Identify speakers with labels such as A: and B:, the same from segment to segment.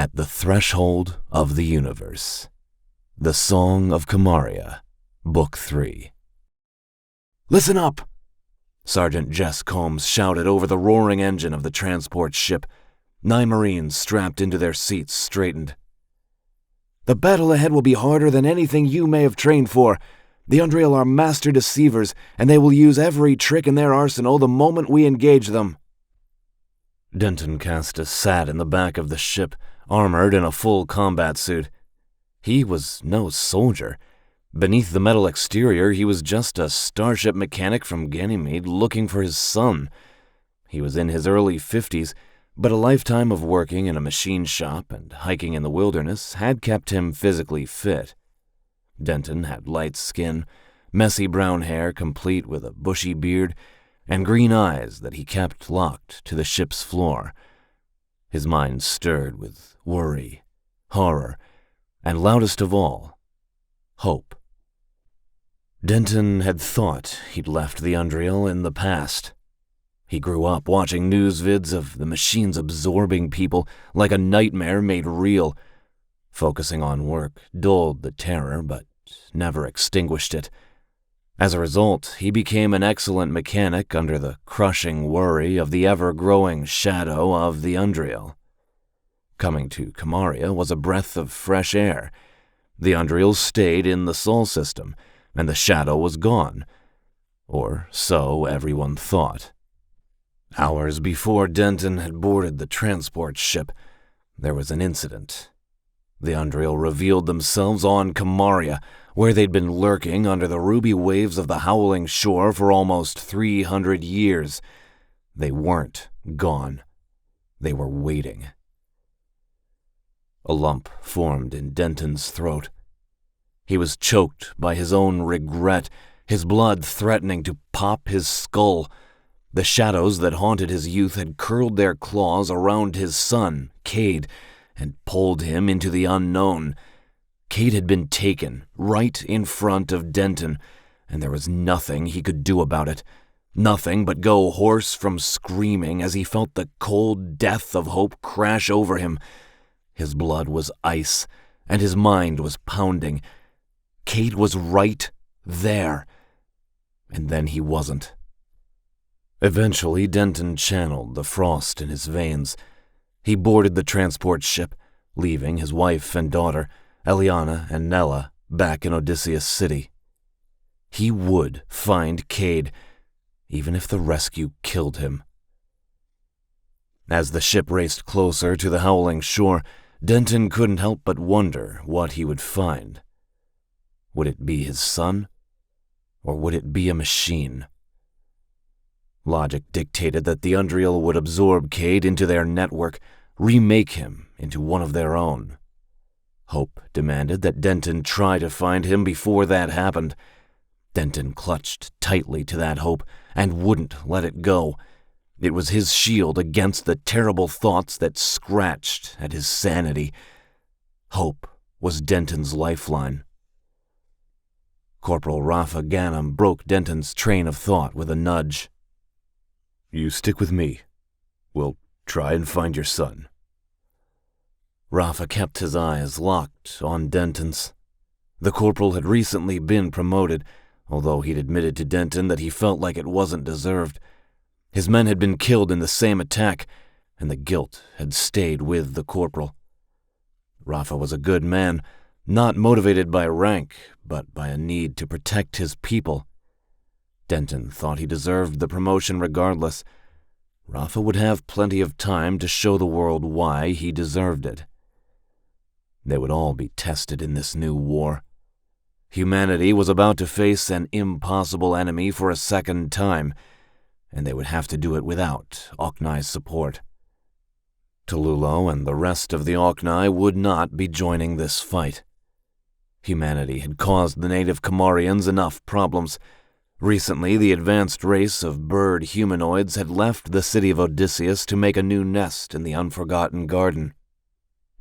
A: At the Threshold of the Universe. The Song of Kamaria, Book 3. "Listen up!" Sergeant Jess Combs shouted over the roaring engine of the transport ship. 9 Marines strapped into their seats straightened. "The battle ahead will be harder than anything you may have trained for. The Undreal are master deceivers, and they will use every trick in their arsenal the moment we engage them." Denton Castus sat in the back of the ship, armored in a full combat suit. He was no soldier. Beneath the metal exterior, he was just a starship mechanic from Ganymede looking for his son. He was in his early 50s, but a lifetime of working in a machine shop and hiking in the wilderness had kept him physically fit. Denton had light skin, messy brown hair complete with a bushy beard, and green eyes that he kept locked to the ship's floor. His mind stirred with worry, horror, and loudest of all, hope. Denton had thought he'd left the Undreal in the past. He grew up watching news vids of the machines absorbing people like a nightmare made real. Focusing on work dulled the terror, but never extinguished it. As a result, he became an excellent mechanic under the crushing worry of the ever-growing shadow of the Undreal. Coming to Kamaria was a breath of fresh air. The Undreal stayed in the Sol system, and the shadow was gone. Or so everyone thought. Hours before Denton had boarded the transport ship, there was an incident. The Undreal revealed themselves on Kamaria, where they'd been lurking under the ruby waves of the howling shore for almost 300 years. They weren't gone. They were waiting. A lump formed in Denton's throat. He was choked by his own regret, his blood threatening to pop his skull. The shadows that haunted his youth had curled their claws around his son, Cade, and pulled him into the unknown. Cade had been taken right in front of Denton, and there was nothing he could do about it. Nothing but go hoarse from screaming as he felt the cold death of hope crash over him. His blood was ice, and his mind was pounding. Cade was right there, and then he wasn't. Eventually, Denton channeled the frost in his veins. He boarded the transport ship, leaving his wife and daughter, Eliana and Nella, back in Odysseus City. He would find Cade, even if the rescue killed him. As the ship raced closer to the howling shore, Denton couldn't help but wonder what he would find. Would it be his son, or would it be a machine? Logic dictated that the Undreal would absorb Cade into their network, remake him into one of their own. Hope demanded that Denton try to find him before that happened. Denton clutched tightly to that hope and wouldn't let it go. It was his shield against the terrible thoughts that scratched at his sanity. Hope was Denton's lifeline. Corporal Rafa Ganem broke Denton's train of thought with a nudge. "You stick with me. We'll try and find your son." Rafa kept his eyes locked on Denton's. The corporal had recently been promoted, although he'd admitted to Denton that he felt like it wasn't deserved. His men had been killed in the same attack, and the guilt had stayed with the corporal. Rafa was a good man, not motivated by rank, but by a need to protect his people. Denton thought he deserved the promotion regardless. Rafa would have plenty of time to show the world why he deserved it. They would all be tested in this new war. Humanity was about to face an impossible enemy for a second time, and they would have to do it without Auk'nai's support. Tolulo and the rest of the Auk'nai would not be joining this fight. Humanity had caused the native Kamarians enough problems. Recently, the advanced race of bird humanoids had left the city of Odysseus to make a new nest in the Unforgotten Garden.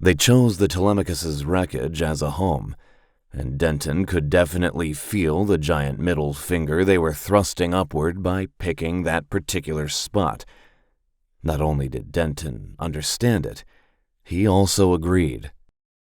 A: They chose the Telemachus's wreckage as a home, and Denton could definitely feel the giant middle finger they were thrusting upward by picking that particular spot. Not only did Denton understand it, He also agreed.